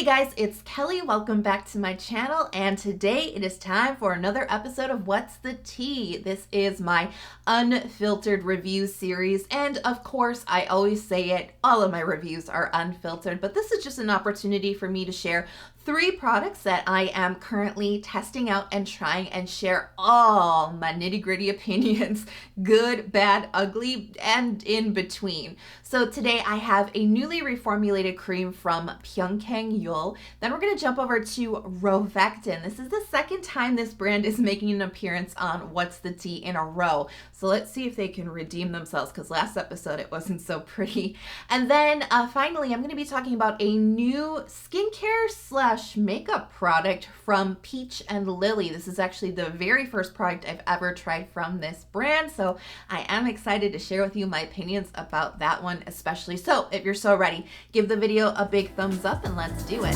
Hey guys, it's Kelly. Welcome back to my channel, and today it is time for another episode of What's the Tea? This is my unfiltered review series, and of course, I always say it, all of my reviews are unfiltered, but this is just an opportunity for me to share 3 products that I am currently testing out and trying and share all my nitty-gritty opinions, good, bad, ugly, and in between. So today I have a newly reformulated cream from Pyunkang Yul. Then we're going to jump over to Rovectin. This is the second time this brand is making an appearance on What's the Tea in a row. So let's see if they can redeem themselves, because last episode it wasn't so pretty. And then finally, I'm going to be talking about a new skincare / makeup product from Peach and Lily. This is actually the very first product I've ever tried from this brand, so I am excited to share with you my opinions about that one especially. So if you're so ready, give the video a big thumbs up and let's do it.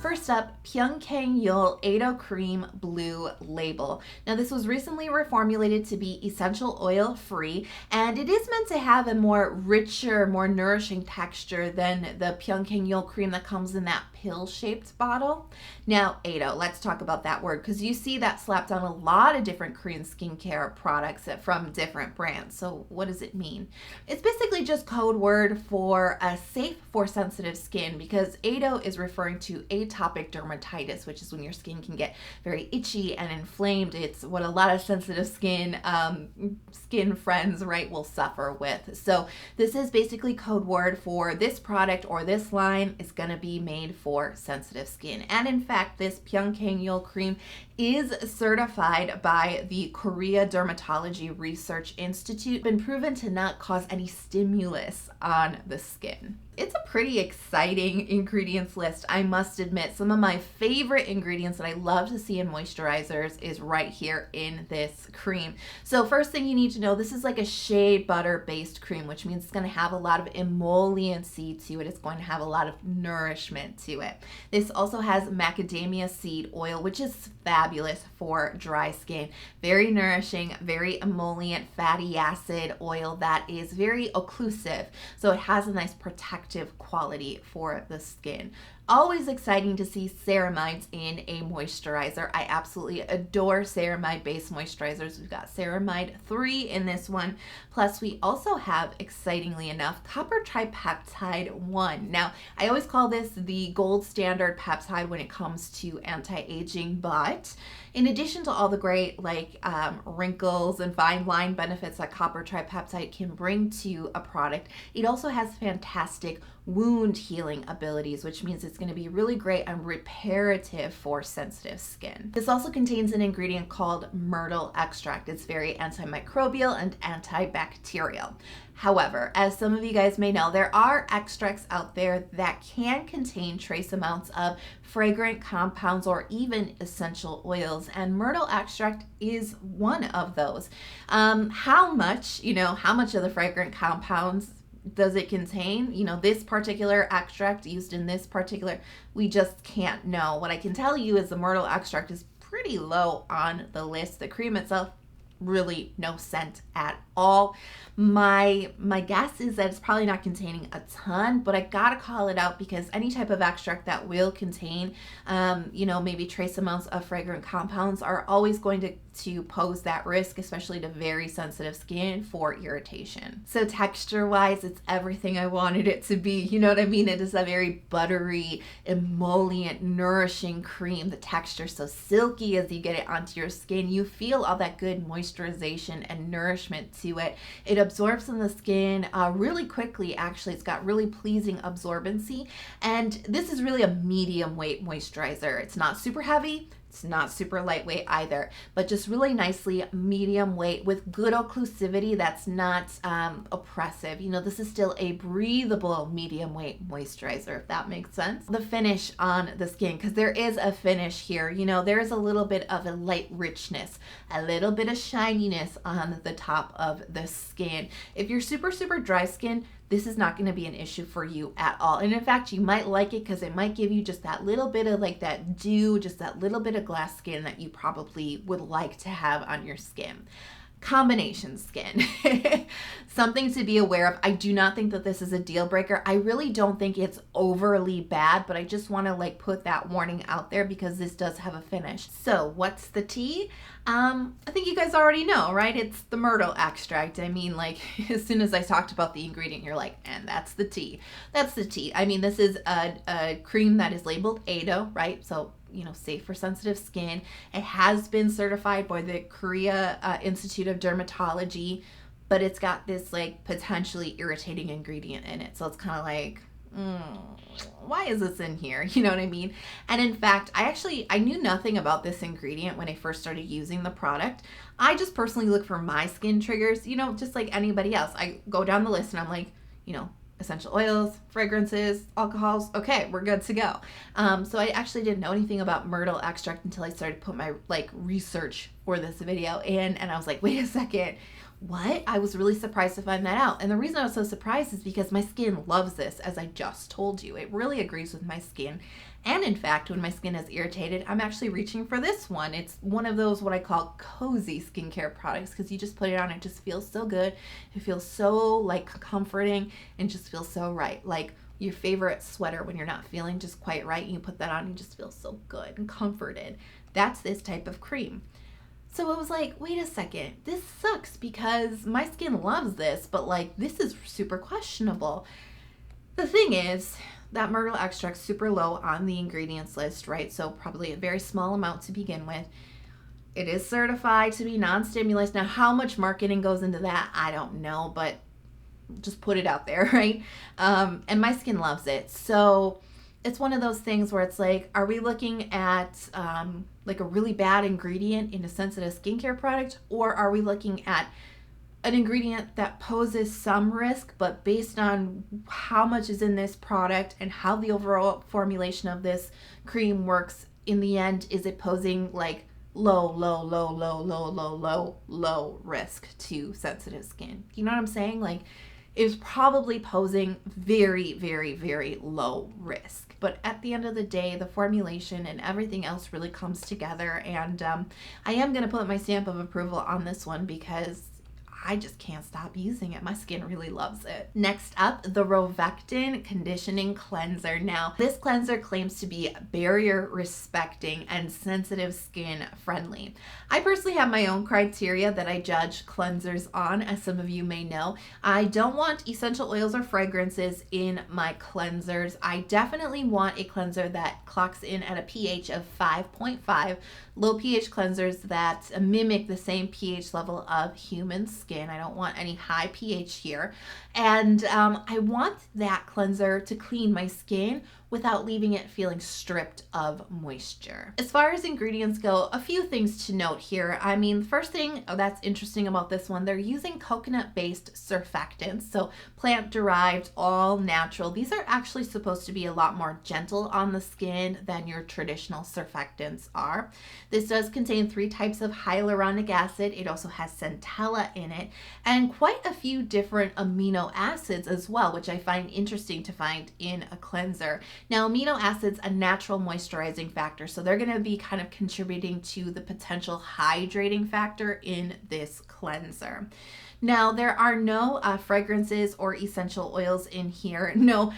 First up, Pyunkang Yul Ado Cream Blue Label. Now this was recently reformulated to be essential oil free, and it is meant to have a more richer, more nourishing texture than the Pyunkang Yul cream that comes in that pill-shaped bottle. Now Ado, let's talk about that word, because you see that slapped on a lot of different Korean skincare products from different brands. So what does it mean? It's basically just code word for safe for sensitive skin, because Ado is referring to atopic dermatitis, which is when your skin can get very itchy and inflamed. It's what a lot of sensitive skin friends, right, will suffer with. So this is basically code word for this product, or this line is going to be made for sensitive skin. And in fact, this Pyunkang Yul cream is certified by the Korea Dermatology Research Institute, been proven to not cause any stimulus on the skin. It's a pretty exciting ingredients list, I must admit. Some of my favorite ingredients that I love to see in moisturizers is right here in this cream. So first thing you need to know, this is like a shea butter based cream, which means it's going to have a lot of emolliency to it. It's going to have a lot of nourishment to it. This also has macadamia seed oil, which is fabulous for dry skin. Very nourishing, very emollient fatty acid oil that is very occlusive. So it has a nice protective quality for the skin. Always exciting to see ceramides in a moisturizer. I absolutely adore ceramide based moisturizers. We've got ceramide 3 in this one. Plus we also have, excitingly enough, copper tripeptide 1. Now I always call this the gold standard peptide when it comes to anti-aging, but in addition to all the great wrinkles and fine line benefits that copper tripeptide can bring to a product, it also has fantastic wound healing abilities, which means it's going to be really great and reparative for sensitive skin. This also contains an ingredient called myrtle extract. It's very antimicrobial and antibacterial. However, as some of you guys may know, there are extracts out there that can contain trace amounts of fragrant compounds or even essential oils, and myrtle extract is one of those. How much of the fragrant compounds does it contain? This particular extract used in this particular, we just can't know. What I can tell you is the myrtle extract is pretty low on the list. The cream itself, really no scent at all. My guess is that it's probably not containing a ton, but I gotta call it out because any type of extract that will contain maybe trace amounts of fragrant compounds are always going to pose that risk, especially to very sensitive skin, for irritation. So texture wise, it's everything I wanted it to be. You know what I mean? It is a very buttery, emollient, nourishing cream. The texture so silky as you get it onto your skin. You feel all that good moisturization and nourishment to it. It absorbs in the skin really quickly. Actually, it's got really pleasing absorbency, and this is really a medium weight moisturizer. It's not super heavy, it's not super lightweight either, but just really nicely medium weight with good occlusivity that's not oppressive. This is still a breathable medium weight moisturizer, if that makes sense. The finish on the skin, because there is a finish here, there is a little bit of a light richness, a little bit of shininess on the top of the skin. If you're super dry skin, this is not going to be an issue for you at all. And in fact, you might like it because it might give you just that little bit of that dew, just that little bit of glass skin that you probably would like to have on your skin. Combination skin. Something to be aware of. I do not think that this is a deal breaker. I really don't think it's overly bad, but I just want to like put that warning out there because this does have a finish. So what's the tea? I think you guys already know, right? It's the myrtle extract. I mean, like, as soon as I talked about the ingredient, you're like, and that's the tea. That's the tea. I mean, this is a cream that is labeled Ado, right? So, you know, safe for sensitive skin. It has been certified by the Korea Institute of Dermatology, but it's got this like potentially irritating ingredient in it. So it's kind of like, why is this in here? You know what I mean? And in fact, I knew nothing about this ingredient when I first started using the product. I just personally look for my skin triggers, you know, just like anybody else. I go down the list and I'm like, you know, essential oils, fragrances, alcohols. Okay, we're good to go. So I actually didn't know anything about myrtle extract until I started to put my like research for this video in, and I was like, wait a second, what? I was really surprised to find that out. And the reason I was so surprised is because my skin loves this, as I just told you. It really agrees with my skin. And in fact, when my skin is irritated, I'm actually reaching for this one. It's one of those what I call cozy skincare products because you just put it on, it just feels so good. It feels so like comforting and just feels so right. Like your favorite sweater when you're not feeling just quite right, and you put that on, you just feel so good and comforted. That's this type of cream. So I was like, wait a second, this sucks because my skin loves this, but like this is super questionable. The thing is, that myrtle extract's super low on the ingredients list, right? So probably a very small amount to begin with. It is certified to be non-stimulus. Now, how much marketing goes into that, I don't know, but just put it out there, right? And my skin loves it. So it's one of those things where it's like, are we looking at like a really bad ingredient in a sensitive skincare product, or are we looking at an ingredient that poses some risk, but based on how much is in this product and how the overall formulation of this cream works, in the end, is it posing like low risk to sensitive skin? You know what I'm saying? Like, it's probably posing very, very, very low risk. But at the end of the day, the formulation and everything else really comes together. And I am going to put my stamp of approval on this one because I just can't stop using it. My skin really loves it. Next up, the Rovectin Conditioning Cleanser. Now, this cleanser claims to be barrier respecting and sensitive skin friendly. I personally have my own criteria that I judge cleansers on, as some of you may know. I don't want essential oils or fragrances in my cleansers. I definitely want a cleanser that clocks in at a pH of 5.5. Low pH cleansers that mimic the same pH level of human skin. I don't want any high pH here. And I want that cleanser to clean my skin without leaving it feeling stripped of moisture. As far as ingredients go, a few things to note here. I mean, the first thing that's interesting about this one, they're using coconut-based surfactants, so plant-derived, all natural. These are actually supposed to be a lot more gentle on the skin than your traditional surfactants are. This does contain 3 types of hyaluronic acid. It also has centella in it, and quite a few different amino acids as well, which I find interesting to find in a cleanser. Now, amino acids, a natural moisturizing factor, so they're going to be kind of contributing to the potential hydrating factor in this cleanser. Now, there are no fragrances or essential oils in here. No,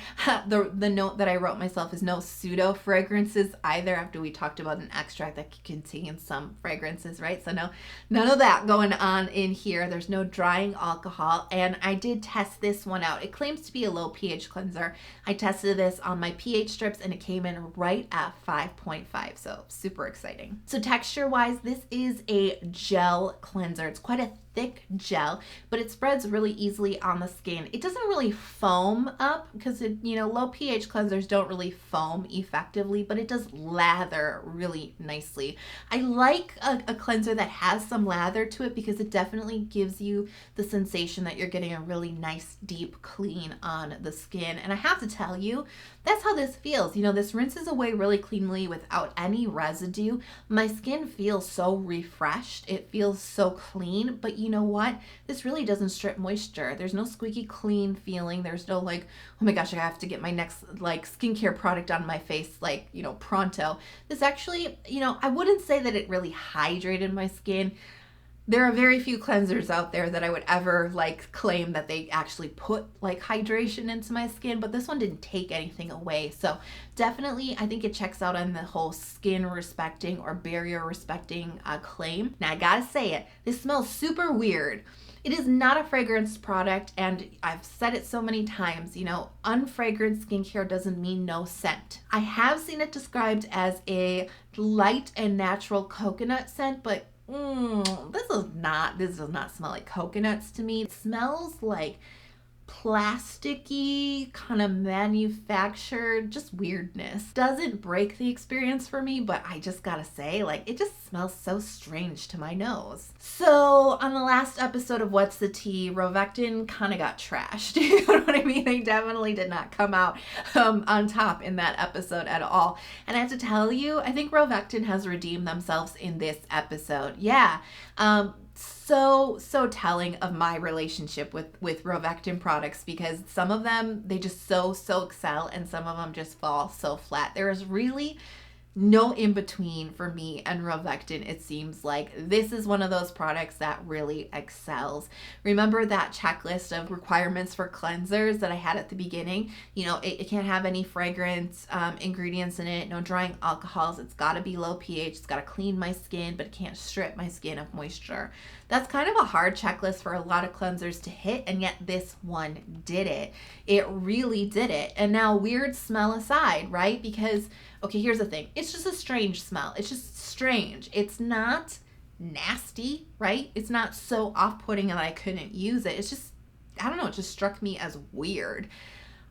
the note that I wrote myself is no pseudo fragrances either, after we talked about an extract that could contain some fragrances, right? So no, none of that going on in here. There's no drying alcohol, and I did test this one out. It claims to be a low pH cleanser. I tested this on my pH strips and it came in right at 5.5, so super exciting. So texture-wise, this is a gel cleanser. It's quite a thick gel, but it spreads really easily on the skin. It doesn't really foam up because low pH cleansers don't really foam effectively, but it does lather really nicely. I like a cleanser that has some lather to it because it definitely gives you the sensation that you're getting a really nice deep clean on the skin. And I have to tell you, that's how this feels. This rinses away really cleanly without any residue. My skin feels so refreshed. It feels so clean, but you know what? This really doesn't strip moisture. There's no squeaky clean feeling. There's no like, oh my gosh, I have to get my next like skincare product on my face like, pronto. This actually, I wouldn't say that it really hydrated my skin. There are very few cleansers out there that I would ever like claim that they actually put like hydration into my skin, but this one didn't take anything away. So definitely, I think it checks out on the whole skin respecting or barrier respecting claim. Now I gotta say it, this smells super weird. It is not a fragrance product, and I've said it so many times, you know, unfragranced skincare doesn't mean no scent. I have seen it described as a light and natural coconut scent, but this does not smell like coconuts to me. It smells like plasticky, kind of manufactured, just weirdness. Doesn't break the experience for me, but I just gotta say, like, it just smells so strange to my nose. So on the last episode of What's the Tea, Rovectin kind of got trashed. You know what I mean? They definitely did not come out on top in that episode at all. And I have to tell you, I think Rovectin has redeemed themselves in this episode. Yeah. So telling of my relationship with Rovectin products, because some of them, they just so excel, and some of them just fall so flat. There is really no in between for me and Rovectin. It seems like this is one of those products that really excels. Remember that checklist of requirements for cleansers that I had at the beginning? You know, it can't have any fragrance ingredients in it, no drying alcohols, it's got to be low pH, it's got to clean my skin, but it can't strip my skin of moisture. That's kind of a hard checklist for a lot of cleansers to hit, and yet this one did it. It really did it. And now, weird smell aside, right? Because, okay, here's the thing. It's just a strange smell. It's just strange. It's not nasty, right? It's not so off-putting that I couldn't use it. It's just, I don't know, it just struck me as weird.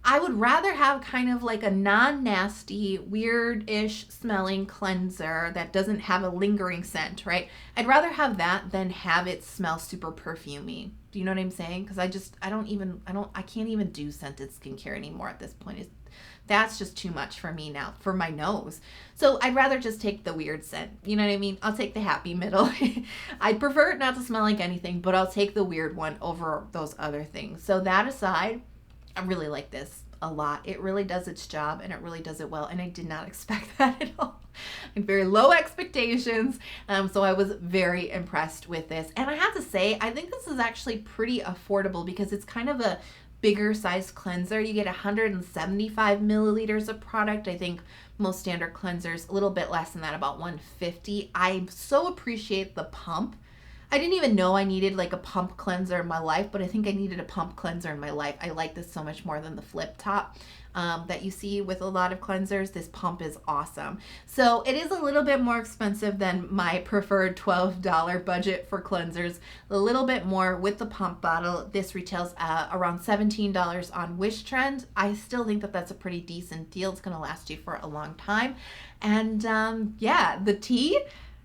I would rather have kind of like a non-nasty, weird-ish smelling cleanser that doesn't have a lingering scent, right? I'd rather have that than have it smell super perfumey. Do you know what I'm saying? Because I can't even do scented skincare anymore at this point. That's just too much for me now, for my nose. So I'd rather just take the weird scent. You know what I mean? I'll take the happy middle. I prefer it not to smell like anything, but I'll take the weird one over those other things. So that aside, I really like this a lot. It really does its job, and it really does it well, and I did not expect that at all. I had very low expectations, so I was very impressed with this. And I have to say, I think this is actually pretty affordable because it's kind of a bigger size cleanser. You get 175 milliliters of product. I think most standard cleansers a little bit less than that, about 150. I so appreciate the pump. I didn't even know I needed like a pump cleanser in my life, but I think I needed a pump cleanser in my life. I like this so much more than the flip top that you see with a lot of cleansers. This pump is awesome. So it is a little bit more expensive than my preferred $12 budget for cleansers. A little bit more with the pump bottle. This retails around $17 on Wishtrend. I still think that that's a pretty decent deal. It's going to last you for a long time. And yeah, the tea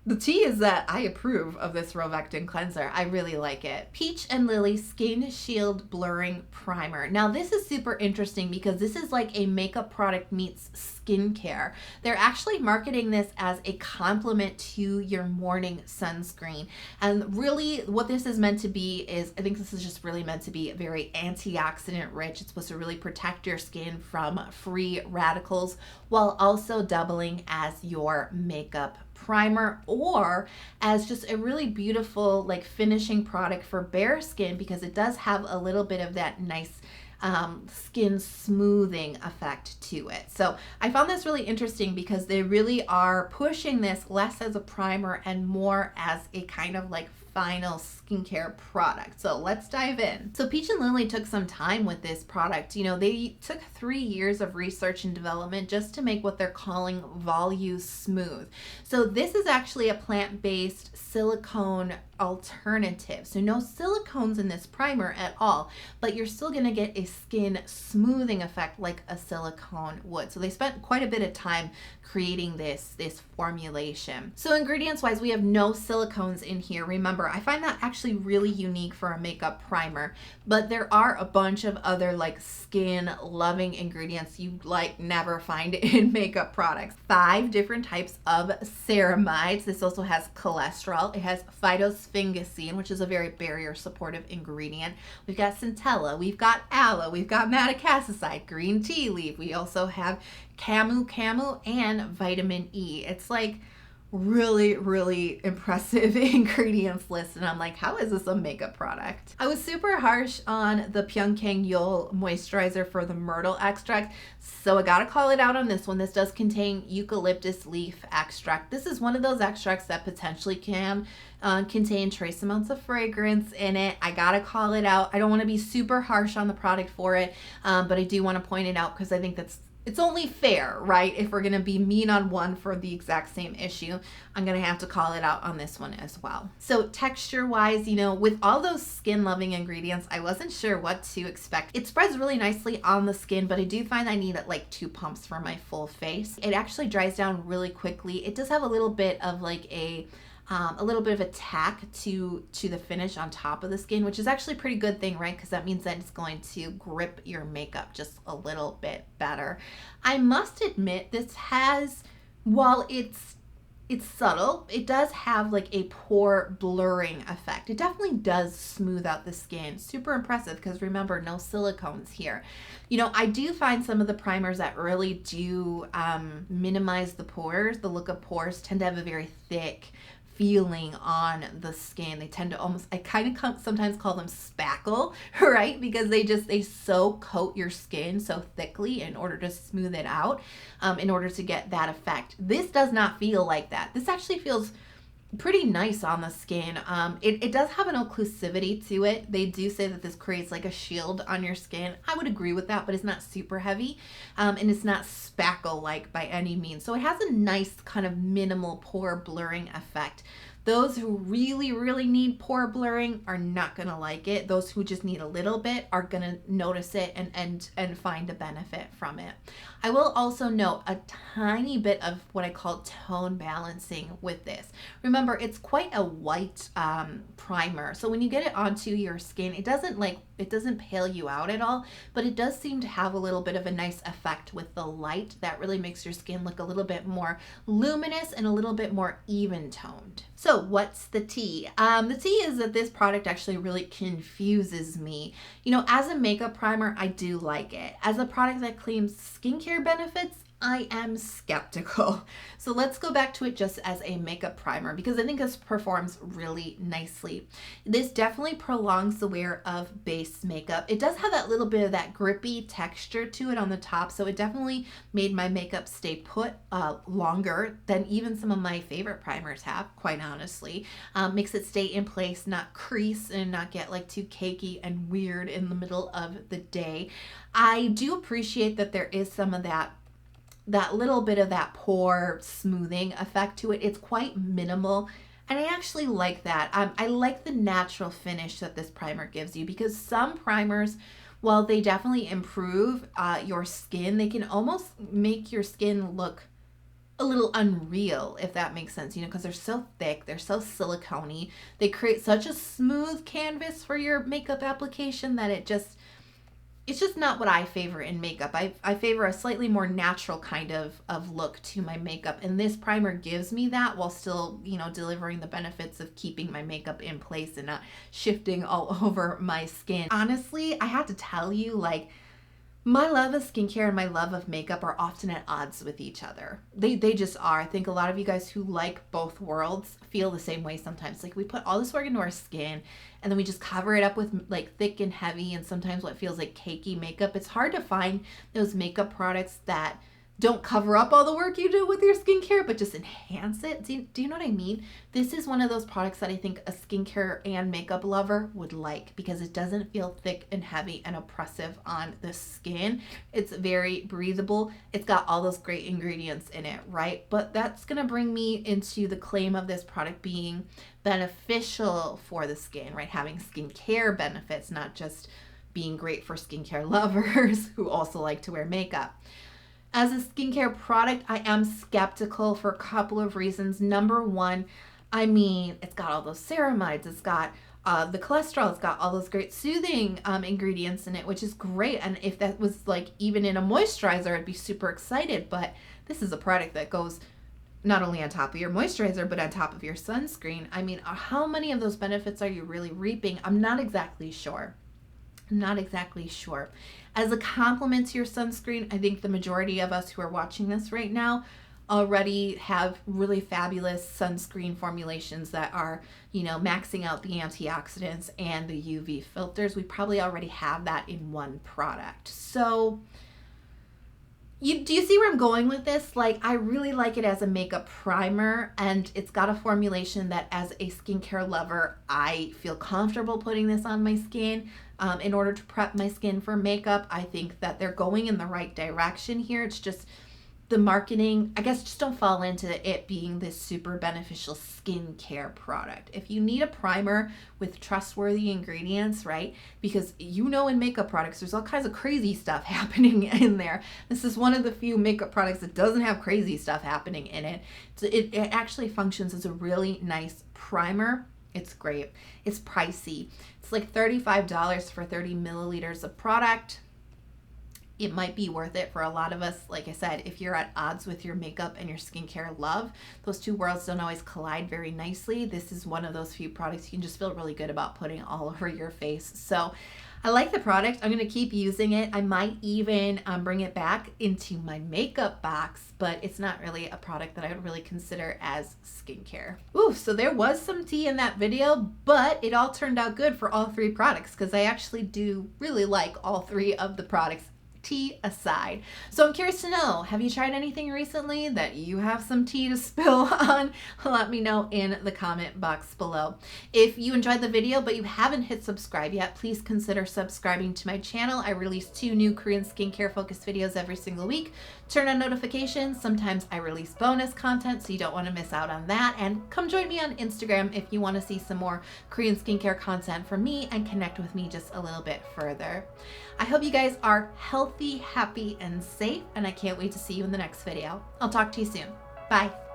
is that I approve of this Rovectin cleanser. I really like it. Peach and Lily Skin Shield Blurring Primer. Now this is super interesting because this is like a makeup product meets skincare. They're actually marketing this as a complement to your morning sunscreen. And really what this is meant to be is, I think this is just really meant to be very antioxidant rich. It's supposed to really protect your skin from free radicals while also doubling as your makeup primer, or as just a really beautiful like finishing product for bare skin, because it does have a little bit of that nice skin smoothing effect to it. So I found this really interesting because they really are pushing this less as a primer and more as a kind of like final skincare product. So let's dive in. So Peach and Lily took some time with this product. You know, they took 3 years of research and development just to make what they're calling Volue Smooth. So this is actually a plant-based silicone alternative. So no silicones in this primer at all, but you're still gonna get a skin smoothing effect like a silicone would. So they spent quite a bit of time creating this formulation. So ingredients wise, we have no silicones in here. Remember, I find that actually really unique for a makeup primer, but there are a bunch of other like skin loving ingredients you like never find in makeup products. 5 different types of ceramides. This also has cholesterol. It has phytosphingosine, which is a very barrier supportive ingredient. We've got centella, we've got aloe, we've got madecassoside, green tea leaf. We also have camu and vitamin E. It's like really, really impressive ingredients list, and I'm like, how is this a makeup product? I was super harsh on the Pyunkang Yul moisturizer for the myrtle extract, so I gotta call it out on this one. This does contain eucalyptus leaf extract. This is one of those extracts that potentially can contain trace amounts of fragrance in it. I gotta call it out. I don't want to be super harsh on the product for it, but I do want to point it out because I think it's only fair, right? If we're going to be mean on one for the exact same issue, I'm going to have to call it out on this one as well. So texture wise, you know, with all those skin loving ingredients, I wasn't sure what to expect. It spreads really nicely on the skin, but I do find I need it like 2 pumps for my full face. It actually dries down really quickly. It does have a little bit of like a little bit of a tack to the finish on top of the skin, which is actually a pretty good thing, right? Because that means that it's going to grip your makeup just a little bit better. I must admit, this has, while it's subtle, it does have like a pore blurring effect. It definitely does smooth out the skin. Super impressive, because remember, no silicones here. You know, I do find some of the primers that really do minimize the pores, the look of pores, tend to have a very thick feeling on the skin. They tend to almost, I kind of sometimes call them spackle, right? Because they so coat your skin so thickly in order to smooth it out, in order to get that effect. This does not feel like that. This actually feels pretty nice on the skin. It does have an occlusivity to it. They do say that this creates like a shield on your skin. I would agree with that, but it's not super heavy, and it's not spackle like by any means. So it has a nice kind of minimal pore blurring effect. Those who really, really need pore blurring are not going to like it. Those who just need a little bit are going to notice it and find a benefit from it. I will also note a tiny bit of what I call tone balancing with this. Remember, it's quite a white primer. So when you get it onto your skin, it doesn't pale you out at all, but it does seem to have a little bit of a nice effect with the light that really makes your skin look a little bit more luminous and a little bit more even toned. So what's the tea? The tea is that this product actually really confuses me. You know, as a makeup primer, I do like it. As a product that claims skincare benefits, I am skeptical. So let's go back to it just as a makeup primer, because I think this performs really nicely. This definitely prolongs the wear of base makeup. It does have that little bit of that grippy texture to it on the top, so it definitely made my makeup stay put longer than even some of my favorite primers have, quite honestly. Makes it stay in place, not crease, and not get like too cakey and weird in the middle of the day. I do appreciate that there is some of that little bit of that pore smoothing effect to it. It's quite minimal, and I actually like that. I like the natural finish that this primer gives you, because some primers, while they definitely improve your skin, they can almost make your skin look a little unreal, if that makes sense, you know, because they're so thick, they're so silicone-y. They create such a smooth canvas for your makeup application that it's just not what I favor in makeup. I favor a slightly more natural kind of look to my makeup, and this primer gives me that while still, you know, delivering the benefits of keeping my makeup in place and not shifting all over my skin. Honestly, I have to tell you, like, my love of skincare and my love of makeup are often at odds with each other. They just are. I think a lot of you guys who like both worlds feel the same way sometimes. Like, we put all this work into our skin and then we just cover it up with like thick and heavy and sometimes what feels like cakey makeup. It's hard to find those makeup products that don't cover up all the work you do with your skincare, but just enhance it. Do you know what I mean? This is one of those products that I think a skincare and makeup lover would like, because it doesn't feel thick and heavy and oppressive on the skin. It's very breathable. It's got all those great ingredients in it, right? But that's gonna bring me into the claim of this product being beneficial for the skin, right? Having skincare benefits, not just being great for skincare lovers who also like to wear makeup. As a skincare product, I am skeptical for a couple of reasons. Number one, I mean, it's got all those ceramides, it's got the cholesterol, it's got all those great soothing ingredients in it, which is great. And if that was like even in a moisturizer, I'd be super excited. But this is a product that goes not only on top of your moisturizer, but on top of your sunscreen. I mean, how many of those benefits are you really reaping? I'm not exactly sure. As a complement to your sunscreen, I think the majority of us who are watching this right now already have really fabulous sunscreen formulations that are, maxing out the antioxidants and the UV filters. We probably already have that in one product. So do you see where I'm going with this? Like, I really like it as a makeup primer, and it's got a formulation that as a skincare lover, I feel comfortable putting this on my skin in order to prep my skin for makeup. I think that they're going in the right direction here. It's just the marketing, I guess, just don't fall into it being this super beneficial skincare product. If you need a primer with trustworthy ingredients, right? Because in makeup products, there's all kinds of crazy stuff happening in there. This is one of the few makeup products that doesn't have crazy stuff happening in it. So it actually functions as a really nice primer. It's great. It's pricey. It's like $35 for 30 milliliters of product. It might be worth it for a lot of us. Like I said, if you're at odds with your makeup and your skincare love, those two worlds don't always collide very nicely. This is one of those few products you can just feel really good about putting all over your face. So I like the product. I'm going to keep using it. I might even bring it back into my makeup box, but it's not really a product that I would really consider as skincare. Ooh, so there was some tea in that video, but it all turned out good for all three products because I actually do really like all three of the products, tea aside. So I'm curious to know, have you tried anything recently that you have some tea to spill on? Let me know in the comment box below. If you enjoyed the video but you haven't hit subscribe yet, please consider subscribing to my channel. I release 2 new Korean skincare focused videos every single week. Turn on notifications. Sometimes I release bonus content, so you don't want to miss out on that. And come join me on Instagram if you want to see some more Korean skincare content from me and connect with me just a little bit further. I hope you guys are healthy, happy, and safe, and I can't wait to see you in the next video. I'll talk to you soon. Bye.